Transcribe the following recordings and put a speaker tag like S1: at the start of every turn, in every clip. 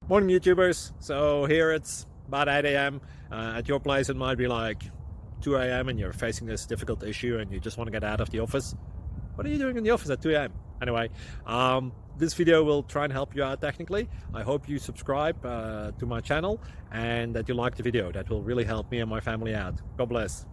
S1: Morning YouTubers. So here it's about 8 a.m. At your place it might be like 2 a.m. and you're facing this difficult issue and you just want to get out of the office. What are you doing in the office at 2 a.m.? Anyway, this video will try and help you out technically. I hope you subscribe to my channel and that you like the video. That will really help me and my family out. God bless.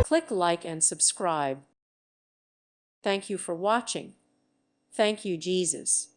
S2: Click like and subscribe. Thank you for watching. Thank you, Jesus.